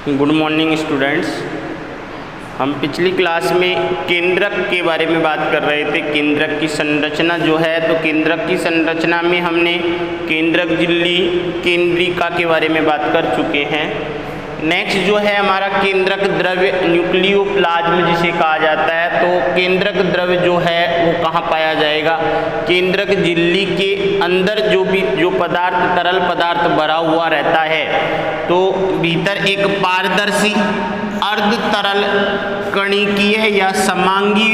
Good morning students. हम पिछली class में केंद्रक के बारे में बात कर रहे थे। केंद्रक की संरचना जो है, तो केंद्रक की संरचना में हमने केंद्रक झिल्ली, केंद्रिका के बारे में बात कर चुके हैं। नेक्स्ट जो है हमारा केंद्रक द्रव्य, न्यूक्लियोप्लाज्म जिसे कहा जाता है। तो केंद्रक द्रव्य जो है वो कहाँ पाया जाएगा? केंद्रक झिल्ली के अंदर जो पदार्थ, तरल पदार्थ भरा हुआ रहता है, तो भीतर एक पारदर्शी अर्ध तरल कणिकीय या समांगी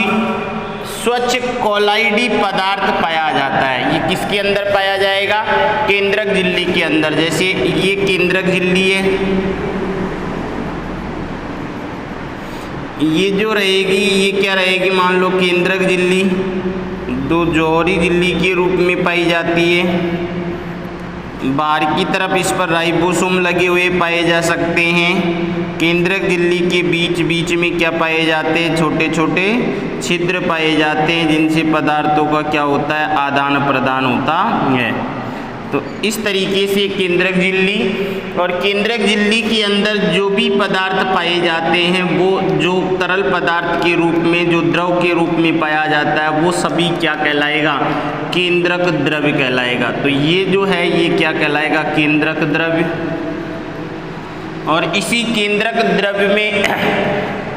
स्वच्छ कोलाइडी पदार्थ पाया जाता है। ये किसके अंदर पाया जाएगा? केंद्रक झिल्ली के अंदर। जैसे ये केंद्रक झिल्ली है, ये जो रहेगी ये क्या रहेगी? मान लो केंद्रक झिल्ली दो जौहरी झिल्ली के रूप में पाई जाती है। बाहर की तरफ इस पर राइबोसोम लगे हुए पाए जा सकते हैं। केंद्रक झिल्ली के बीच बीच में क्या पाए जाते हैं? छोटे छोटे छिद्र पाए जाते हैं, जिनसे पदार्थों का क्या होता है? आदान प्रदान होता है। तो इस तरीके से केंद्रक झिल्ली, और केंद्रक झिल्ली के अंदर जो भी पदार्थ पाए जाते हैं वो जो तरल पदार्थ के रूप में, जो द्रव के रूप में पाया जाता है, वो सभी क्या कहलाएगा? केंद्रक द्रव्य कहलाएगा। तो ये जो है ये क्या कहलाएगा? केंद्रक द्रव्य। और इसी केंद्रक द्रव्य में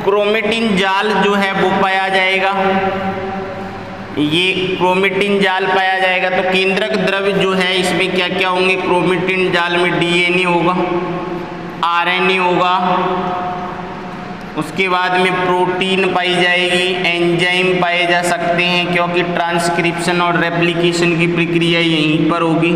क्रोमेटिन जाल जो है वो पाया जाएगा। ये क्रोमेटिन जाल पाया जाएगा। तो केंद्रक द्रव्य जो है इसमें क्या क्या होंगे? क्रोमेटिन जाल में डीएनए होगा, आरएनए होगा, उसके बाद में प्रोटीन पाई जाएगी, एंजाइम पाए जा सकते हैं, क्योंकि ट्रांसक्रिप्शन और रेप्लिकेशन की प्रक्रिया यहीं पर होगी।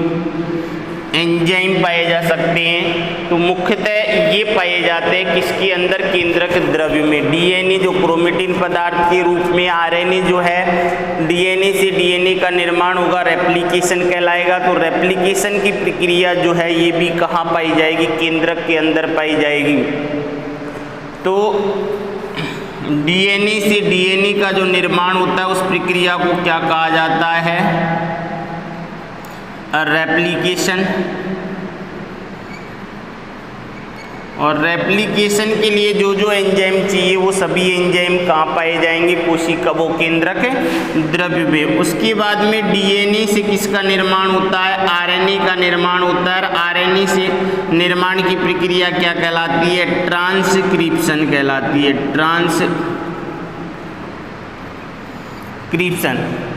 एंजाइम पाए जा सकते हैं। तो मुख्यतः ये पाए जाते हैं किसके अंदर? केंद्रक द्रव्य में। डीएनए जो क्रोमेटिन पदार्थ के रूप में, आरएनए जो है डीएनए से डीएनए का निर्माण होगा, रेप्लिकेशन कहलाएगा। तो रेप्लिकेशन की प्रक्रिया जो है ये भी कहाँ पाई जाएगी? केंद्रक के अंदर पाई जाएगी। तो डीएनए से डीएनए का जो निर्माण होता है उस प्रक्रिया को क्या कहा जाता है? रेप्लिकेशन। और रेप्लिकेशन के लिए जो जो एंजाइम चाहिए वो सभी एंजाइम कहाँ पाए जाएंगे? कोशिका, वो केंद्रक द्रव्य में। उसके बाद में डीएनए से किसका निर्माण होता है? आरएनए का निर्माण होता है। आरएनए से निर्माण की प्रक्रिया क्या कहलाती है? ट्रांसक्रिप्शन कहलाती है। ट्रांसक्रिप्शन।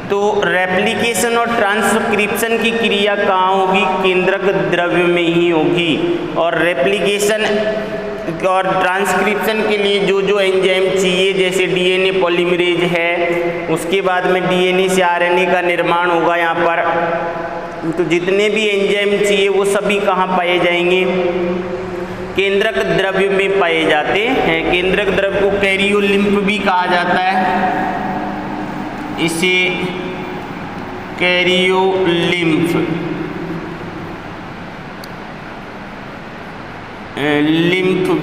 तो रेप्लिकेशन और ट्रांसक्रिप्शन की क्रिया कहाँ होगी? केंद्रक द्रव्य में ही होगी। और रेप्लिकेशन और ट्रांसक्रिप्शन के लिए जो जो एंजाइम चाहिए, जैसे डीएनए पॉलीमरेज है, उसके बाद में डीएनए से आरएनए का निर्माण होगा यहाँ पर। तो जितने भी एंजाइम चाहिए वो सभी कहाँ पाए जाएंगे? केंद्रक द्रव्य में पाए जाते हैं। केंद्रक द्रव्य को कैरियोलिम्फ भी कहा जाता है। इसे कैरियोलिम्फ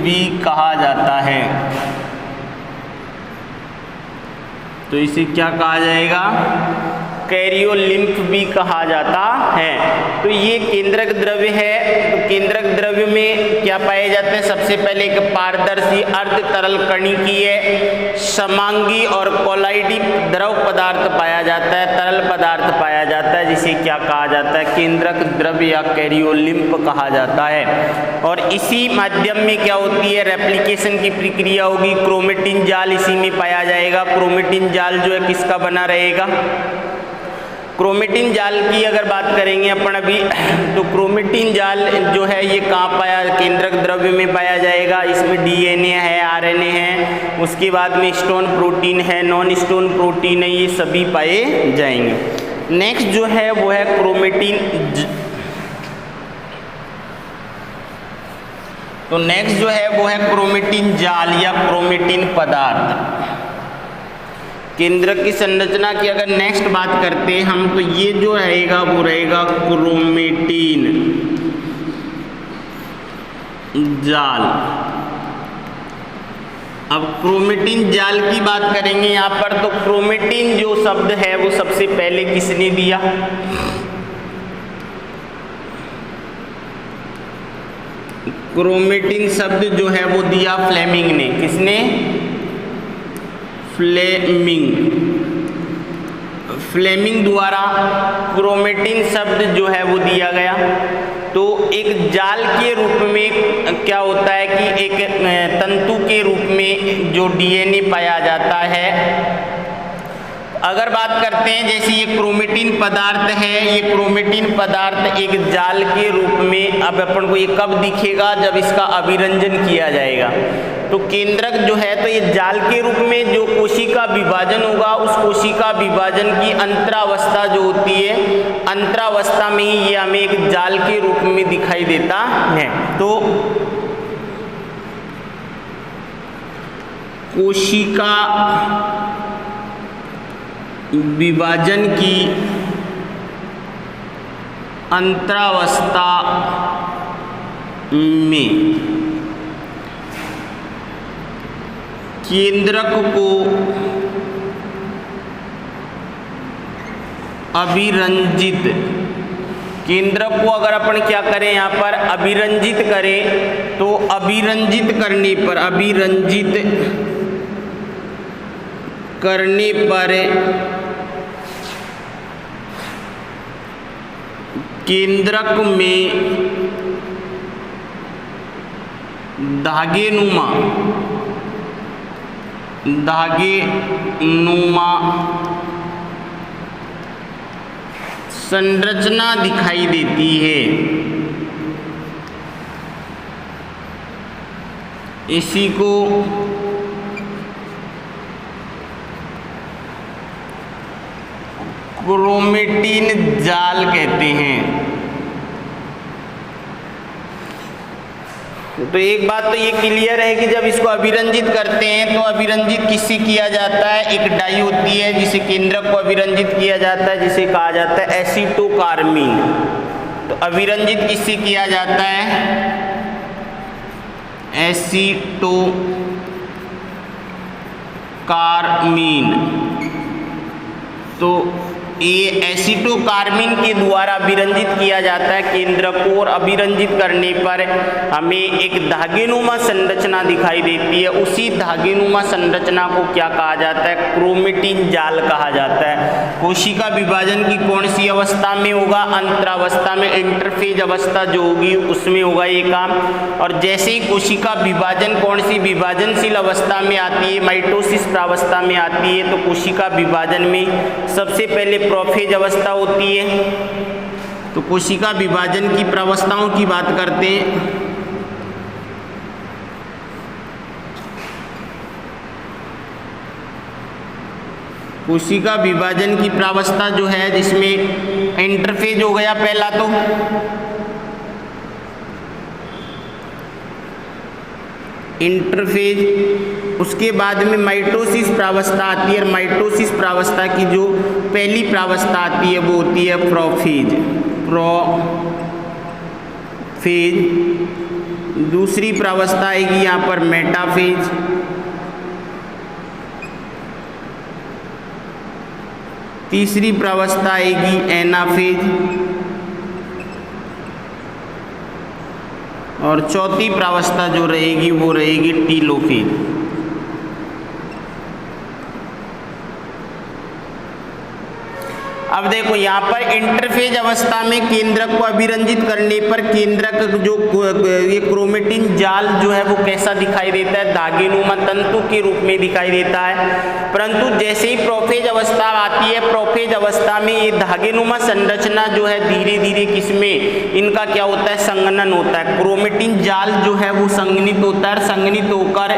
भी कहा जाता है। तो इसे क्या कहा जाएगा? कैरियोलिम्फ भी कहा जाता है। तो ये केंद्रक द्रव्य है। तो केंद्रक द्रव्य में क्या पाए जाते हैं? सबसे पहले एक पारदर्शी अर्ध तरल कणिकीय, समांगी और कोलाइडी द्रव पदार्थ पाया जाता है, तरल पदार्थ पाया जाता है, जिसे क्या कहा जाता है? केंद्रक द्रव्य या कैरियोलिम्फ कहा जाता है। और इसी माध्यम में क्या होती है? रेप्लिकेशन की प्रक्रिया होगी। क्रोमेटिन जाल इसी में पाया जाएगा। क्रोमेटिन जाल जो है किसका बना रहेगा? क्रोमेटिन जाल की अगर बात करेंगे अपन अभी, तो क्रोमेटिन जाल जो है ये कहाँ पाया? केंद्रक द्रव्य में पाया जाएगा। इसमें डीएनए है, आरएनए है, उसके बाद में स्टोन प्रोटीन है, नॉन स्टोन प्रोटीन है, ये सभी पाए जाएंगे। नेक्स्ट जो है वो है क्रोमेटिन। तो नेक्स्ट जो है वो है क्रोमेटिन जाल या क्रोमेटिन पदार्थ। केंद्रक की संरचना की अगर नेक्स्ट बात करते हैं हम, तो ये जो रहेगा वो रहेगा क्रोमेटिन जाल। अब क्रोमेटिन जाल की बात करेंगे यहाँ पर, तो क्रोमेटिन जो शब्द है वो सबसे पहले किसने दिया? क्रोमेटिन शब्द जो है वो दिया फ्लेमिंग ने। किसने? फ्लेमिंग द्वारा क्रोमेटिन शब्द जो है वो दिया गया। तो एक जाल के रूप में क्या होता है कि एक तंतु के रूप में जो डीएनए पाया जाता है। अगर बात करते हैं जैसे ये क्रोमेटिन पदार्थ है, ये क्रोमेटिन पदार्थ एक जाल के रूप में, अब अपन को ये कब दिखेगा? जब इसका अभिरंजन किया जाएगा। तो केंद्रक जो है तो ये जाल के रूप में जो कोशिका विभाजन होगा, उस कोशिका विभाजन की अंतरावस्था जो होती है, अंतरावस्था में ही ये हमें एक जाल के रूप में दिखाई देता है। तो कोशिका विभाजन की अंतरावस्था में केंद्रक को अभिरंजित, केंद्रक को अगर अपन क्या करें यहाँ पर अभिरंजित करें, तो अभिरंजित करने पर केंद्रक में धागेनुमा संरचना दिखाई देती है। इसी को क्रोमेटिन जाल कहते हैं। तो एक बात तो ये क्लियर है कि जब इसको अभिरंजित करते हैं तो अभिरंजित किससे किया जाता है? एक डाई होती है जिसे केंद्रक को अभिरंजित किया जाता है, जिसे कहा जाता है एसीटोकार्मीन। तो अभिरंजित किससे किया जाता है? एसीटोकार्मीन। तो ये एसीटोकार्मीन के द्वारा अभिरंजित किया जाता है केंद्रक को, और अभिरंजित करने पर हमें एक धागेनुमा संरचना दिखाई देती है। उसी धागेनुमा संरचना को क्या कहा जाता है? क्रोमेटिन जाल कहा जाता है। कोशिका विभाजन की कौन सी अवस्था में होगा? अंतरावस्था में, इंटरफेज अवस्था जो होगी उसमें होगा ये काम। और जैसे ही कोशिका विभाजन कौन सी विभाजनशील अवस्था में आती है, माइटोसिस प्रावस्था में आती है, तो कोशिका विभाजन में सबसे पहले प्रोफेज अवस्था होती है। तो कोशिका विभाजन की प्रावस्थाओं की बात करते हैं। कोशिका विभाजन की प्रावस्था जो है, जिसमें इंटरफेज हो गया पहला, तो इंटरफेज, उसके बाद में माइटोसिस प्रावस्था आती है। और माइटोसिस प्रावस्था की जो पहली प्रावस्था आती है वो होती है प्रोफेज। दूसरी प्रावस्था आएगी यहाँ पर मेटाफेज। तीसरी प्रावस्था आएगी एनाफेज। और चौथी प्रावस्था जो रहेगी वो रहेगी टीलोफेज। अब देखो यहाँ पर इंटरफेज अवस्था में केंद्रक को अभिरंजित करने पर केंद्रक जो ये क्रोमेटिन जाल जो है वो कैसा दिखाई देता है? धागेनुमा तंतु के रूप में दिखाई देता है। परंतु जैसे ही प्रोफेज अवस्था आती है, प्रोफेज अवस्था में ये धागेनुमा संरचना जो है धीरे धीरे किसमें इनका क्या होता है? संघनन होता है। क्रोमेटिन जाल जो है वो संघनित होता है, संघनित होकर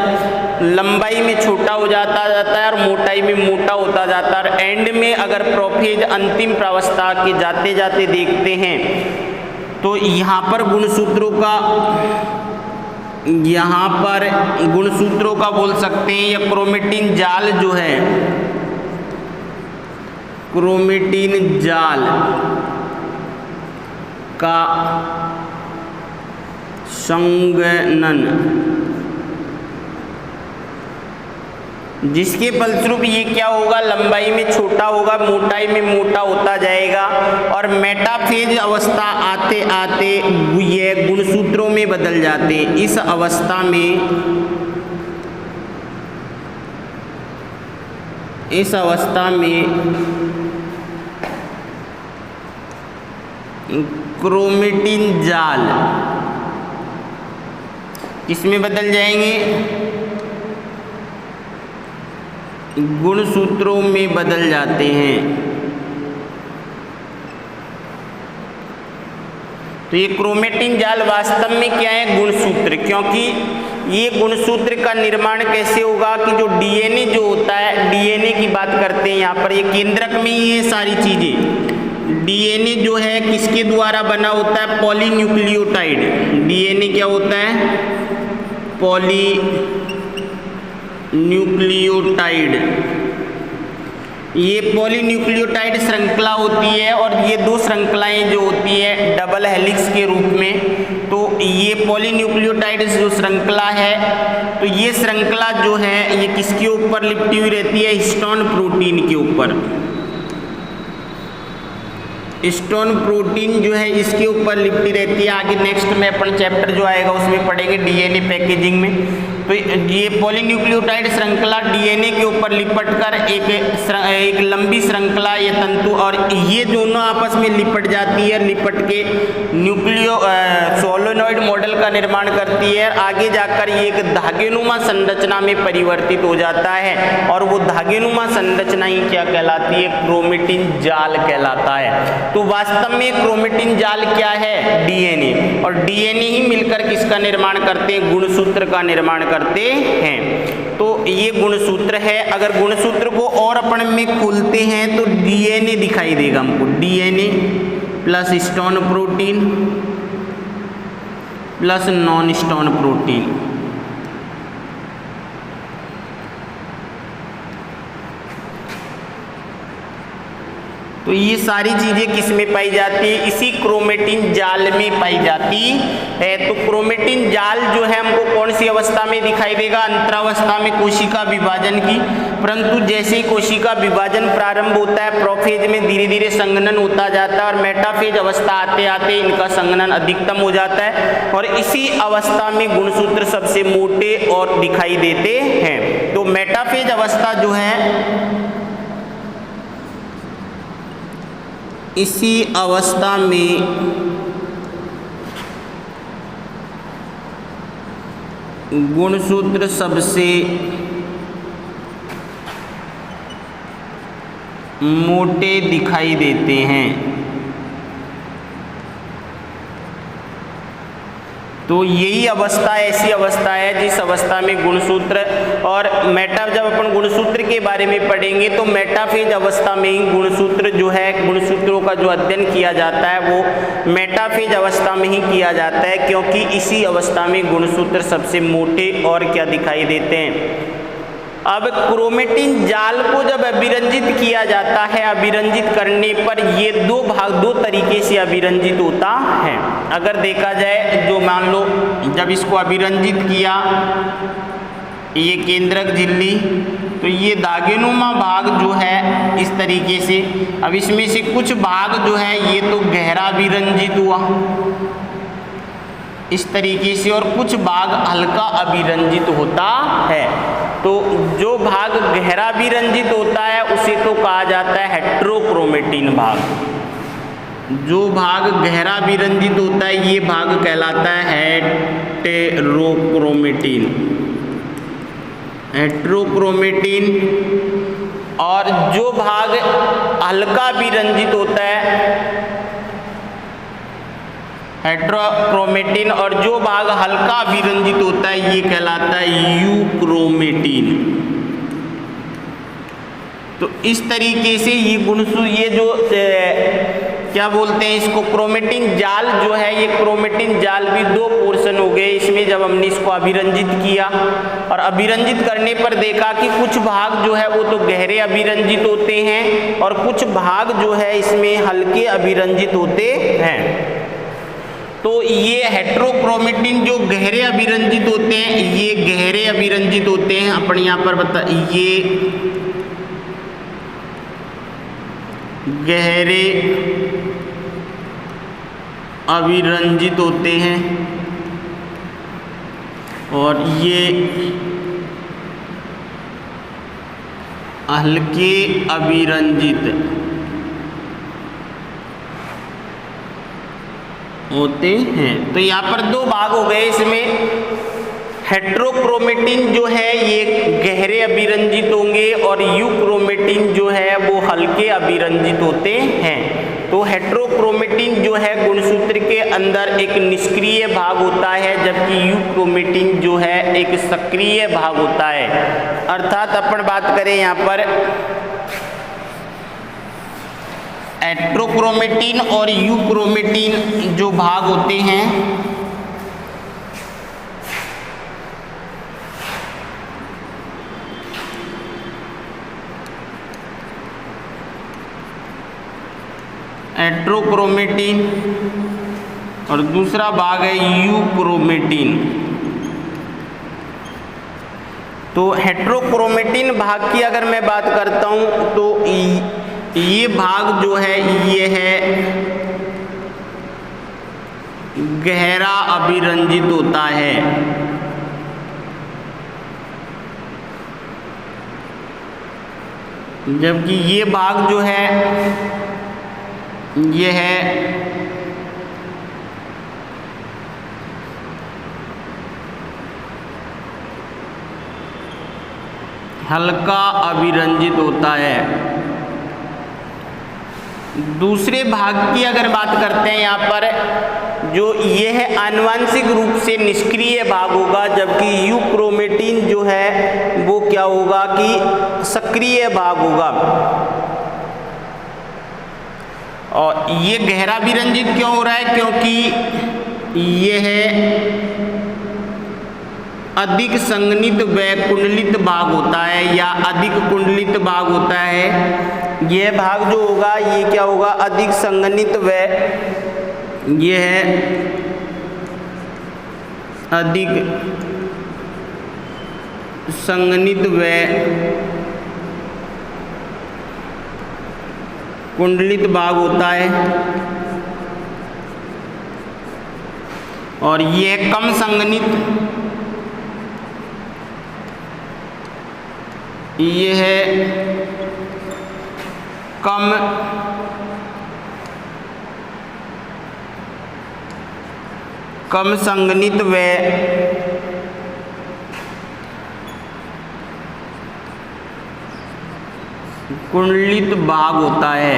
लंबाई में छोटा हो जाता है और मोटाई में मोटा होता जाता है। और एंड में अगर प्रोफेज अंतिम प्रावस्था के जाते जाते देखते हैं तो यहाँ पर गुणसूत्रों का बोल सकते हैं। या क्रोमेटिन जाल जो है, क्रोमेटिन जाल का संघनन जिसके फलस्वरूप ये क्या होगा, लंबाई में छोटा होगा, मोटाई में मोटा होता जाएगा और मेटाफेज अवस्था आते आते ये गुणसूत्रों में बदल जाते हैं। इस अवस्था में क्रोमेटिन जाल किसमें बदल जाएंगे, गुणसूत्रों में बदल जाते हैं। तो ये क्रोमेटिन जाल वास्तव में क्या है, गुणसूत्र, क्योंकि ये गुणसूत्र का निर्माण कैसे होगा कि जो डीएनए जो होता है, डीएनए की बात करते हैं यहाँ पर, ये केंद्रक में ये सारी चीजें, डीएनए जो है किसके द्वारा बना होता है, पॉलीन्यूक्लियोटाइड। डीएनए क्या होता है, पॉलीन्यूक्लियोटाइड। ये पॉलीन्यूक्लियोटाइड श्रृंखला होती है और ये दो श्रृंखलाएं जो होती है डबल हेलिक्स के रूप में। तो ये पॉलीन्यूक्लियोटाइड जो श्रृंखला है, तो ये श्रृंखला जो है ये किसके ऊपर लिपटी हुई रहती है, हिस्टोन प्रोटीन के ऊपर। हिस्टोन प्रोटीन जो है इसके ऊपर लिपटी रहती है। आगे नेक्स्ट में अपन चैप्टर जो आएगा उसमें पढ़ेंगे डीएनए पैकेजिंग में। तो ये पॉलीन्यूक्लियोटाइड श्रृंखला डीएनए के ऊपर लिपटकर एक लंबी श्रृंखला ये तंतु, और ये दोनों आपस में लिपट जाती है, लिपट के सोलेनॉइड मॉडल का निर्माण करती है। आगे जाकर ये एक धागेनुमा संरचना में परिवर्तित हो जाता है और वो धागेनुमा संरचना ही क्या कहलाती है, क्रोमेटिन जाल कहलाता है। तो वास्तव में क्रोमेटिन जाल क्या है, डीएनए, और डीएनए ही मिलकर किसका निर्माण करते हैं, गुणसूत्र का निर्माण करते हैं। तो ये गुणसूत्र है। अगर गुणसूत्र को और अपन में खोलते हैं तो डीएनए दिखाई देगा हमको, DNA plus histone protein plus non histone protein. तो ये सारी चीजें किस में पाई जाती है, इसी क्रोमेटिन जाल में पाई जाती है। तो क्रोमेटिन जाल जो है हमको कौन सी अवस्था में दिखाई देगा, अंतरावस्था में कोशिका विभाजन की। परंतु जैसे ही कोशिका विभाजन प्रारंभ होता है, प्रोफेज में धीरे धीरे संघनन होता जाता है और मेटाफेज अवस्था आते आते इनका संघनन अधिकतम हो जाता है और इसी अवस्था में गुणसूत्र सबसे मोटे और दिखाई देते हैं। तो मेटाफेज अवस्था जो है, इसी अवस्था में गुणसूत्र सबसे मोटे दिखाई देते हैं। तो यही अवस्था ऐसी अवस्था है जिस अवस्था में गुणसूत्र और जब अपन गुणसूत्र के बारे में पढ़ेंगे तो मेटाफेज अवस्था में ही गुणसूत्र जो है, गुणसूत्रों का जो अध्ययन किया जाता है वो मेटाफेज अवस्था में ही किया जाता है, क्योंकि इसी अवस्था में गुणसूत्र सबसे मोटे और क्या दिखाई देते हैं। अब क्रोमेटिन जाल को जब अभिरंजित किया जाता है, अभिरंजित करने पर ये दो तरीके से अभिरंजित होता है। अगर देखा जाए, जो मान लो जब इसको अभिरंजित किया, ये केंद्रक झिल्ली, तो ये दागेनुमा भाग जो है इस तरीके से, अब इसमें से कुछ भाग जो है ये तो गहरा अभिरंजित हुआ इस तरीके से और कुछ भाग हल्का अभिरंजित होता है। तो जो भाग गहरा अभिरंजित होता है उसे तो कहा जाता है हेट्रोक्रोमेटिन भाग। जो भाग गहरा अभिरंजित होता है ये भाग कहलाता है हेटेरोक्रोमेटिन, हेट्रोक्रोमेटिन। और जो भाग हल्का अभिरंजित होता है हेट्रोक्रोमेटिन, और जो भाग हल्का अभिरंजित होता है ये कहलाता है यूक्रोमेटिन। तो इस तरीके से ये ये जो क्या बोलते हैं इसको, क्रोमेटिन जाल जो है, ये क्रोमेटिन जाल भी दो पोर्शन हो गए। इसमें जब हमने इसको अभिरंजित किया और अभिरंजित करने पर देखा कि कुछ भाग जो है वो तो गहरे अभिरंजित होते हैं और कुछ भाग जो है इसमें हल्के अभिरंजित होते हैं। तो ये हेट्रोक्रोमेटिन जो गहरे अभिरंजित होते हैं, ये गहरे अभिरंजित होते हैं। अपन यहाँ पर बता, ये गहरे अभिरंजित होते हैं और ये हल्के अभिरंजित होते हैं। तो यहाँ पर दो भाग हो गए इसमें। हेट्रोक्रोमेटिन जो है ये गहरे अभिरंजित होंगे और यूक्रोमेटिन जो है वो हल्के अभिरंजित होते हैं। तो हेट्रोक्रोमेटिन जो है गुणसूत्र के अंदर एक निष्क्रिय भाग होता है, जबकि यूक्रोमेटिन जो है एक सक्रिय भाग होता है। अर्थात अपन बात करें यहाँ पर हेट्रोक्रोमेटिन और यूक्रोमेटिन जो भाग होते हैं, हेट्रोक्रोमेटिन और दूसरा भाग है यूक्रोमेटिन। तो हेट्रोक्रोमेटिन भाग की अगर मैं बात करता हूं तो ये भाग जो है ये है गहरा अभिरंजित होता है, जबकि ये भाग जो है ये है हल्का अभिरंजित होता है। दूसरे भाग की अगर बात करते हैं यहाँ पर, जो ये है आनुवंशिक रूप से निष्क्रिय भाग होगा, जबकि यूक्रोमेटिन जो है वो क्या होगा कि सक्रिय भाग होगा। और ये गहरा अभिरंजित क्यों हो रहा है? क्योंकि ये है अधिक संघनित व कुंडलित भाग होता है या अधिक कुंडलित भाग होता है। यह भाग जो होगा ये क्या होगा? अधिक संघनित व ये है अधिक संघनित व कुंडलित भाग होता है, और यह कम संघनित, ये है कम संघनित व कुंडलित भाग होता है।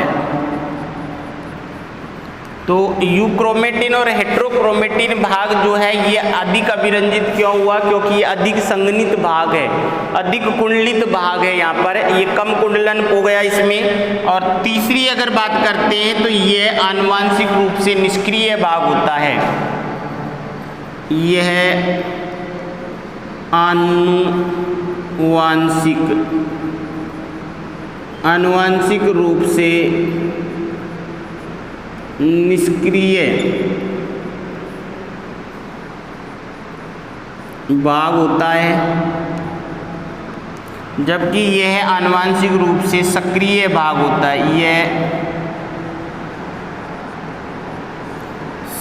तो यूक्रोमेटिन और हेट्रोक्रोमेटिन भाग जो है ये अधिक अभिरंजित क्यों हुआ? क्योंकि ये अधिक संघनित भाग है, अधिक कुंडलित भाग है। यहाँ पर ये कम कुंडलन हो गया इसमें। और तीसरी अगर बात करते हैं तो ये आनुवंशिक रूप से निष्क्रिय भाग होता है। यह है आनुवंशिक रूप से निष्क्रिय भाग होता है, जबकि यह आनुवंशिक रूप से सक्रिय भाग होता है। यह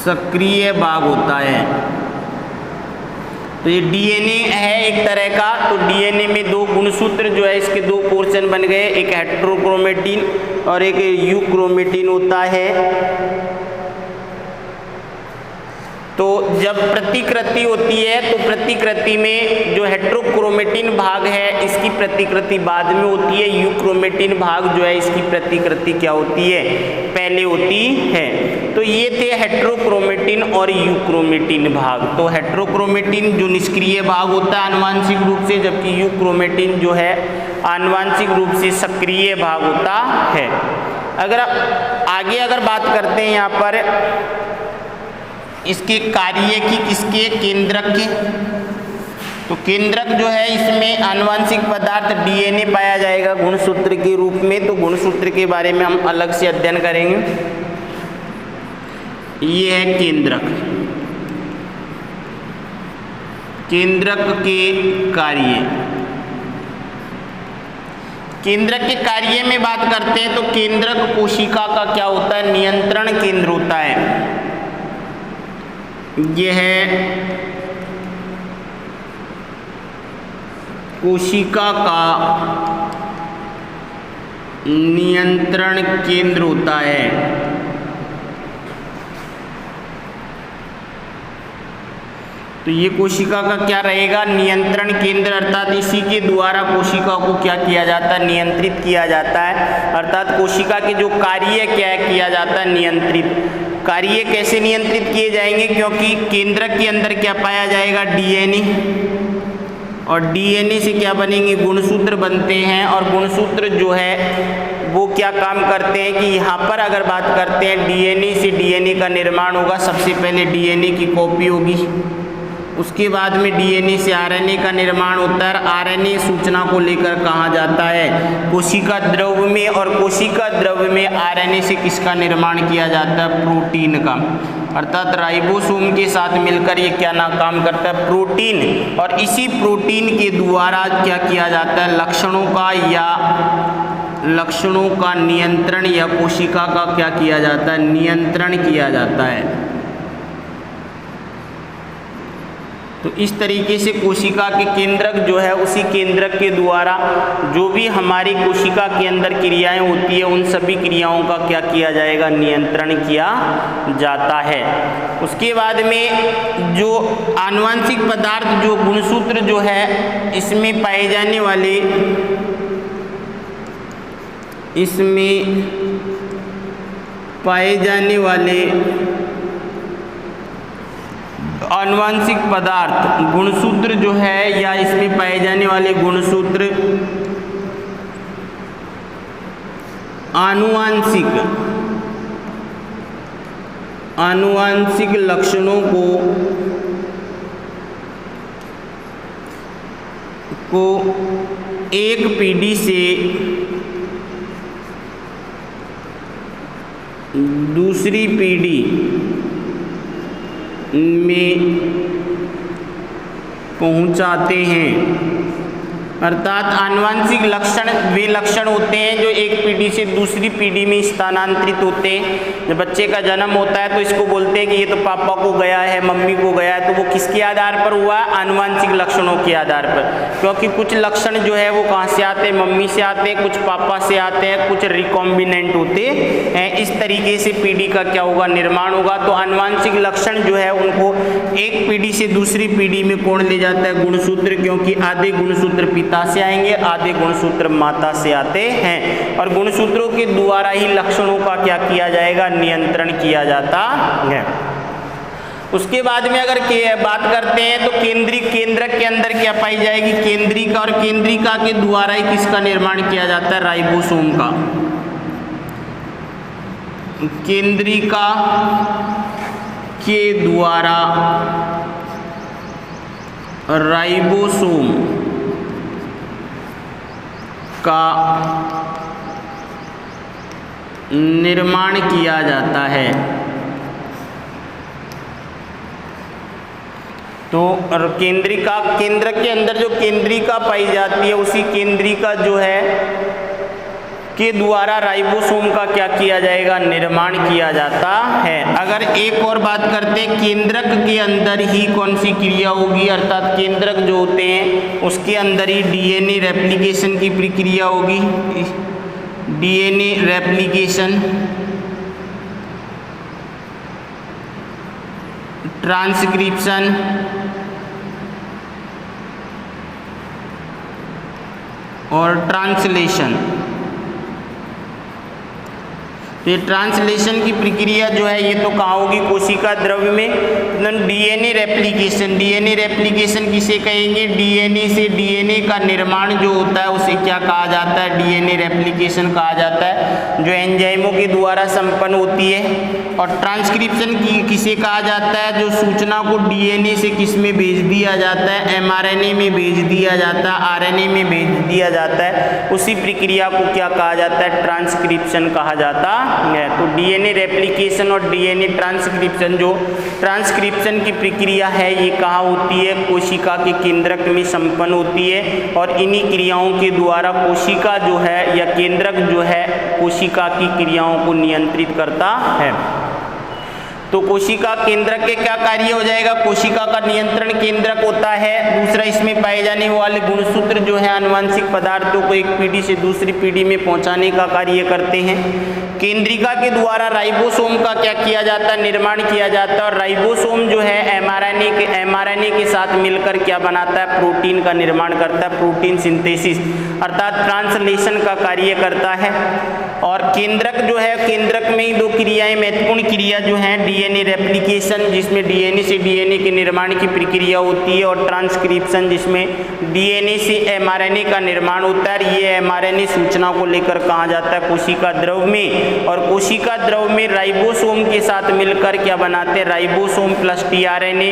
सक्रिय भाग होता है। तो ये डीएनए है एक तरह का। तो डीएनए में दो गुणसूत्र जो है इसके दो पोर्शन बन गए, एक हेट्रोक्रोमेटिन और एक यूक्रोमेटिन होता है। तो जब प्रतिकृति होती है तो प्रतिकृति में जो हेट्रोक्रोमेटिन भाग है इसकी प्रतिकृति बाद में होती है, यूक्रोमेटिन भाग जो है इसकी प्रतिकृति क्या होती है? पहले होती है। तो ये थे हेट्रोक्रोमेटिन और यूक्रोमेटिन भाग। तो हेट्रोक्रोमेटिन जो निष्क्रिय भाग होता है आनुवंशिक रूप से, जबकि यूक्रोमेटिन जो है आनुवंशिक रूप से सक्रिय भाग होता है। अगर आगे अगर बात करते हैं यहाँ पर इसके कार्य की, किसके? केंद्रक के। तो केंद्रक जो है इसमें आनुवंशिक पदार्थ डीएनए पाया जाएगा गुणसूत्र के रूप में। तो गुणसूत्र के बारे में हम अलग से अध्ययन करेंगे। ये है केंद्रक। केंद्रक के कार्य। केंद्रक के कार्य में बात करते हैं तो केंद्रक कोशिका का क्या होता है, नियंत्रण केंद्र होता है। यह कोशिका का नियंत्रण केंद्र होता है। तो ये कोशिका का क्या रहेगा, नियंत्रण केंद्र, अर्थात इसी के द्वारा कोशिका को क्या किया जाता है, नियंत्रित किया जाता है। अर्थात कोशिका के जो कार्य क्या किया जाता है, नियंत्रित। कार्य कैसे नियंत्रित किए जाएंगे, क्योंकि केंद्रक के अंदर क्या पाया जाएगा, डीएनए, और डीएनए से क्या बनेंगे, गुणसूत्र बनते हैं। और गुणसूत्र जो है वो क्या काम करते हैं कि यहाँ पर अगर बात करते हैं डीएनए से डीएनए का निर्माण होगा। सबसे पहले डीएनए की कॉपी होगी, उसके बाद में डीएनए से आरएनए का निर्माण होता है। आरएनए सूचना को लेकर कहाँ जाता है, कोशिका द्रव्य में, और कोशिका द्रव्य में आरएनए से किसका निर्माण किया जाता है, प्रोटीन का। अर्थात राइबोसोम के साथ मिलकर ये क्या ना काम करता है, प्रोटीन। और इसी प्रोटीन के द्वारा क्या किया जाता है, लक्षणों का नियंत्रण या कोशिका का क्या किया जाता है, नियंत्रण किया जाता है। तो इस तरीके से कोशिका के केंद्रक जो है, उसी केंद्रक के द्वारा जो भी हमारी कोशिका के अंदर क्रियाएं होती है, उन सभी क्रियाओं का क्या किया जाएगा, नियंत्रण किया जाता है। उसके बाद में जो आनुवंशिक पदार्थ, जो गुणसूत्र जो है, इसमें पाए जाने वाले आनुवंशिक पदार्थ, गुणसूत्र जो है, या इसमें पाए जाने वाले गुणसूत्र आनुवंशिक लक्षणों को एक पीढ़ी से दूसरी पीढ़ी में पहुंचाते हैं। अर्थात आनुवंशिक लक्षण वे लक्षण होते हैं जो एक पीढ़ी से दूसरी पीढ़ी में स्थानांतरित होते हैं। जब बच्चे का जन्म होता है तो इसको बोलते हैं कि ये तो पापा को गया है, मम्मी को गया है। तो वो किसके आधार पर हुआ, आनुवंशिक लक्षणों के आधार पर। क्योंकि कुछ लक्षण जो है वो कहाँ से आते हैं, मम्मी से आते हैं, कुछ पापा से आते हैं, कुछ रिकॉम्बिनेंट होते हैं। इस तरीके से पीढ़ी का क्या होगा, निर्माण होगा। तो आनुवंशिक लक्षण जो है उनको एक पीढ़ी से दूसरी पीढ़ी में कौन ले जाता है, गुणसूत्र। क्योंकि आधे गुणसूत्र पिता से आएंगे, आधे गुणसूत्र माता से आते हैं। और गुणसूत्रों के द्वारा ही लक्षणों का क्या किया जाएगा, नियंत्रण किया जाता है। उसके बाद में अगर बात करते हैं तो केंद्रक के अंदर क्या पाई जाएगी, केंद्रिका। और केंद्रिका के द्वारा ही किसका निर्माण किया जाता है, राइबोसोम का। केंद्रिका के द्वारा राइबोसोम का निर्माण किया जाता है। तो केंद्रक के अंदर जो केंद्रिका पाई जाती है, उसी केंद्रिका जो है के द्वारा राइबोसोम का क्या किया जाएगा, निर्माण किया जाता है। अगर एक और बात करते हैं, केंद्रक के अंदर ही कौन सी क्रिया होगी, अर्थात केंद्रक जो होते हैं उसके अंदर ही डीएनए रेप्लिकेशन की प्रक्रिया होगी। डीएनए रेप्लिकेशन, ट्रांसक्रिप्शन और ट्रांसलेशन। तो ये ट्रांसलेशन की प्रक्रिया जो है ये तो कहाँ होगी, कोशिका द्रव्य में। डीएनए रेप्लिकेशन किसे कहेंगे, डीएनए से डीएनए का निर्माण जो होता है उसे क्या कहा जाता है, डीएनए रेप्लिकेशन कहा जाता है, जो एंजाइमों के द्वारा संपन्न होती है। और ट्रांसक्रिप्शन किसे कहा जाता है, जो सूचना को डीएनए से किस में भेज दिया जाता है, एमआरएनए में भेज दिया जाता है, आरएनए में भेज दिया जाता है। उसी प्रक्रिया को क्या कहा जाता है, ट्रांसक्रिप्शन कहा जाता है। तो डीएनए रेप्लिकेशन और डीएनए ट्रांसक्रिप्शन, जो ट्रांसक्रिप्शन ट्रांसक्रिप्शन की प्रक्रिया है ये कहाँ होती है, कोशिका के केंद्रक में संपन्न होती है और इन्हीं क्रियाओं के द्वारा कोशिका जो है या केंद्रक जो है कोशिका की क्रियाओं को नियंत्रित करता है। तो कोशिका केंद्रक के क्या कार्य हो जाएगा, कोशिका का नियंत्रण केंद्रक होता है। दूसरा, इसमें पाए जाने वाले गुणसूत्र जो है आनुवांशिक पदार्थों को एक पीढ़ी से दूसरी पीढ़ी में पहुंचाने का कार्य करते हैं। केंद्रिका के द्वारा राइबोसोम का क्या किया जाता है, निर्माण किया जाता है और राइबोसोम जो है एमआरएनए के साथ मिलकर क्या बनाता है, प्रोटीन का निर्माण करता है, प्रोटीन सिंथेसिस अर्थात ट्रांसलेशन का कार्य करता है। और केंद्रक जो है, केंद्रक में ही दो क्रियाएं महत्वपूर्ण क्रिया जो हैं, डीएनए रेप्लिकेशन जिसमें डीएनए से डीएनए के निर्माण की प्रक्रिया होती है और ट्रांसक्रिप्शन जिसमें डीएनए से एमआरएनए का निर्माण होता है। ये एमआरएनए सूचना को लेकर कहा जाता है कोशिका द्रव में और कोशिका द्रव में राइबोसोम के साथ मिलकर क्या बनाते हैं, ribosome plus tRNA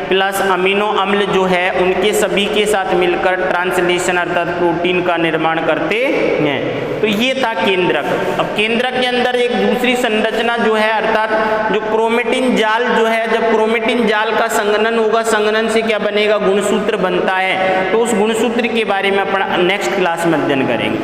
plus amino अम्ल जो है उनके सभी के साथ मिलकर ट्रांसलेशन अर्थात प्रोटीन का निर्माण करते हैं। तो ये था केंद्रक। अब केंद्रक के अंदर एक दूसरी संरचना जो है अर्थात जो क्रोमेटिन जाल जो है, जब क्रोमेटिन जाल का संघनन होगा, संघनन से क्या बनेगा, गुणसूत्र बनता है। तो उस गुणसूत्र के बारे में अपन नेक्स्ट क्लास में अध्ययन करेंगे।